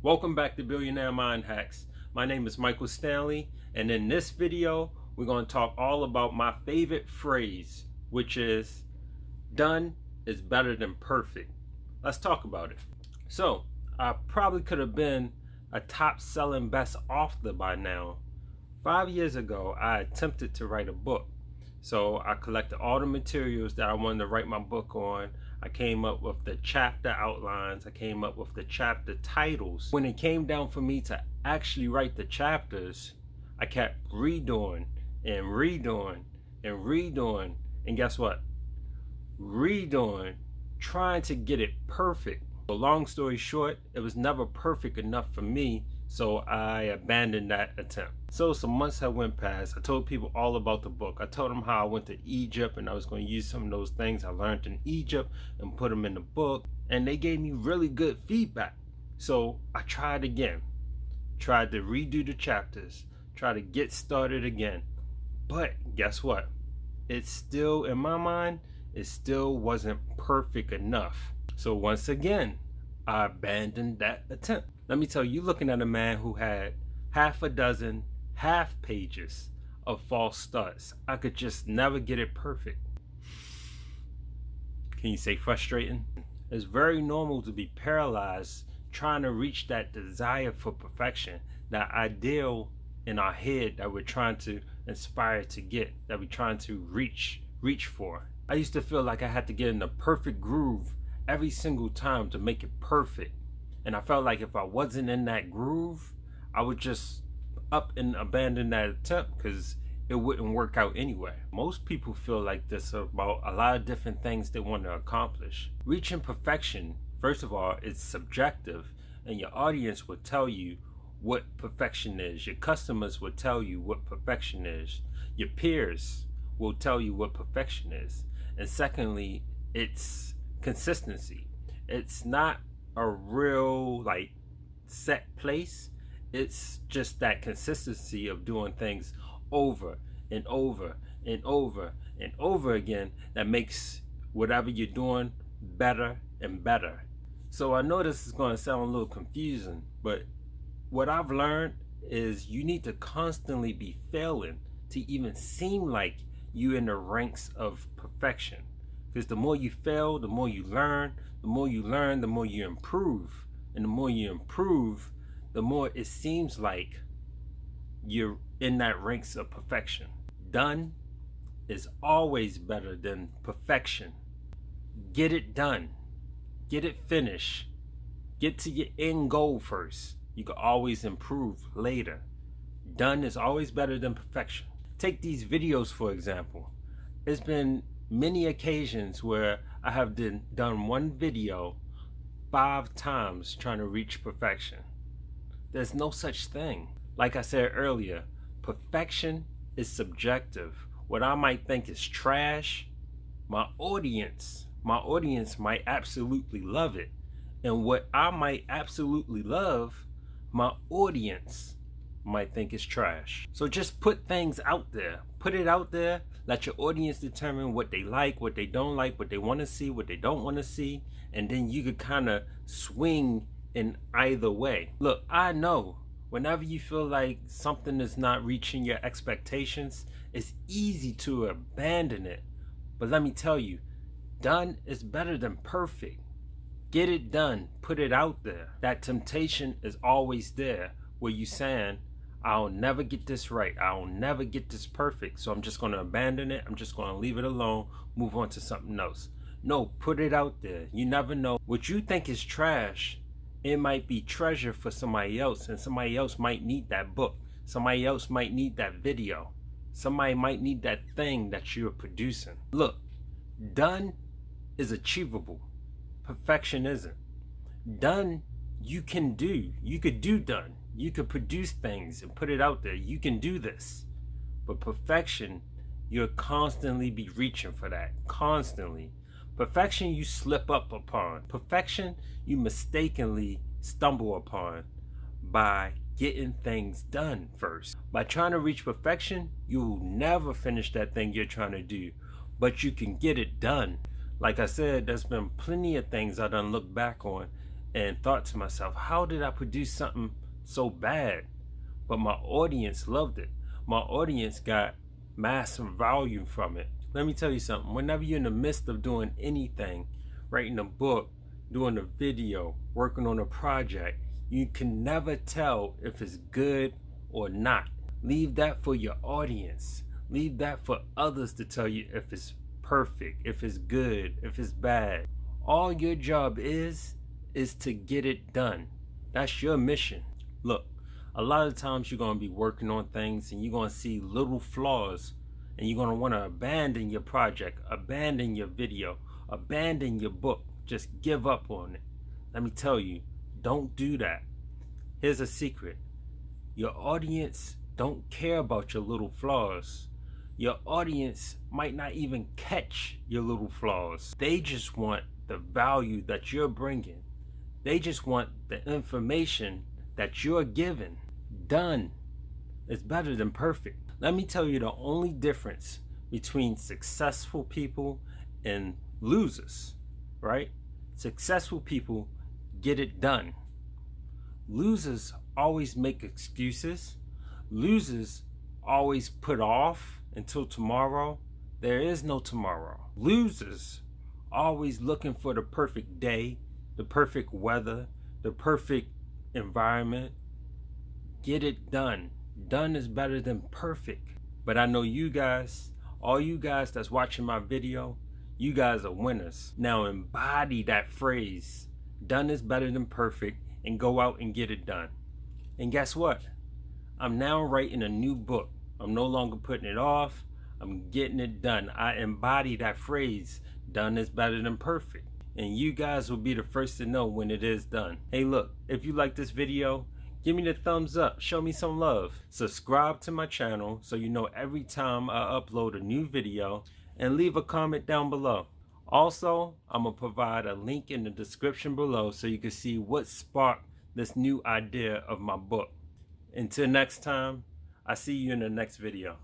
Welcome back to Billionaire Mind Hacks. My name is Michael Stanley, and in this video, we're going to talk all about my favorite phrase, which is done is better than perfect. Let's talk about it. So, I probably could have been a top-selling best author by now. 5 years ago, I attempted to write a book. So I collected all the materials that I wanted to write my book on. I came up with the chapter outlines. I came up with the chapter titles. When it came down for me to actually write the chapters, I kept redoing and redoing and redoing. And guess what? Redoing, trying to get it perfect. So long story short, it was never perfect enough for me, so I abandoned that attempt. So some months had went past. I told people all about the book. I told them how I went to Egypt and I was going to use some of those things I learned in Egypt and put them in the book. And they gave me really good feedback. So I tried again. Tried to redo the chapters. Tried to get started again. But guess what? It's still, in my mind, it still wasn't perfect enough. So once again, I abandoned that attempt. Let me tell you, you're looking at a man who had half a dozen half pages of false starts. I could just never get it perfect. Can you say frustrating? It's very normal to be paralyzed trying to reach that desire for perfection, that ideal in our head that we're trying to aspire to get, that we're trying to reach for. I used to feel like I had to get in the perfect groove every single time to make it perfect. And I felt like if I wasn't in that groove, I would just up and abandon that attempt because it wouldn't work out anyway. Most people feel like this about a lot of different things they want to accomplish. Reaching perfection, first of all, it's subjective, and your audience will tell you what perfection is. Your customers will tell you what perfection is. Your peers will tell you what perfection is. And secondly, it's consistency. It's not a real set place. It's just that consistency of doing things over and over and over and over again that makes whatever you're doing better and better. So I know this is going to sound a little confusing, but what I've learned is you need to constantly be failing to even seem like you're in the ranks of perfection. Because the more you fail, the more you learn. The more you learn, the more you improve. And the more you improve, the more it seems like you're in that ranks of perfection. Done is always better than perfection. Get it done. Get it finished. Get to your end goal first. You can always improve later. Done is always better than perfection. Take these videos, for example. It's been many occasions where I have done one video 5 times trying to reach perfection. There's no such thing. Like I said earlier, perfection is subjective. What I might think is trash, my audience might absolutely love it. And what I might absolutely love, my audience might think is trash. So just put things out there. Put it out there. Let your audience determine what they like, what they don't like, what they want to see, what they don't want to see. And then you could kind of swing in either way. Look, I know whenever you feel like something is not reaching your expectations, it's easy to abandon it. But let me tell you, done is better than perfect. Get it done. Put it out there. That temptation is always there where you saying, I'll never get this right. I'll never get this perfect. So I'm just going to abandon it. I'm just going to leave it alone. Move on to something else. No, put it out there. You never know. What you think is trash, it might be treasure for somebody else. And somebody else might need that book. Somebody else might need that video. Somebody might need that thing that you're producing. Look, done is achievable. Perfection isn't. Done, you can do. You could do done. You could produce things and put it out there. You can do this. But perfection, you'll constantly be reaching for that. Constantly. Perfection, you slip up upon. Perfection, you mistakenly stumble upon by getting things done first. By trying to reach perfection, you will never finish that thing you're trying to do. But you can get it done. Like I said, there's been plenty of things I done look back on and thought to myself, how did I produce something so bad? But my audience loved it. My audience got massive value from it. Let me tell you something. Whenever you're in the midst of doing anything, writing a book, doing a video, working on a project, you can never tell if it's good or not. Leave that for your audience. Leave that for others to tell you if it's perfect, if it's good, if it's bad. All your job is to get it done. That's your mission. Look, a lot of times you're going to be working on things and you're going to see little flaws, and you're going to want to abandon your project, abandon your video, abandon your book, just give up on it. Let me tell you, don't do that. Here's a secret. Your audience don't care about your little flaws. Your audience might not even catch your little flaws. They just want the value that you're bringing. They just want the information that you're giving. Done. It's better than perfect. Let me tell you the only difference between successful people and losers, right? Successful people get it done. Losers always make excuses. Losers always put off until tomorrow. There is no tomorrow. Losers always looking for the perfect day, the perfect weather, the perfect environment. Get it done. Done is better than perfect. But I know you guys, all you guys that's watching my video, you guys are winners. Now embody that phrase, done is better than perfect, and go out and get it done. And guess what? I'm now writing a new book. I'm no longer putting it off. I'm getting it done. I embody that phrase, done is better than perfect. And you guys will be the first to know when it is done. Hey look, if you like this video, give me the thumbs up, show me some love. Subscribe to my channel so you know every time I upload a new video, and leave a comment down below. Also, I'm gonna provide a link in the description below so you can see what sparked this new idea of my book. Until next time, I see you in the next video.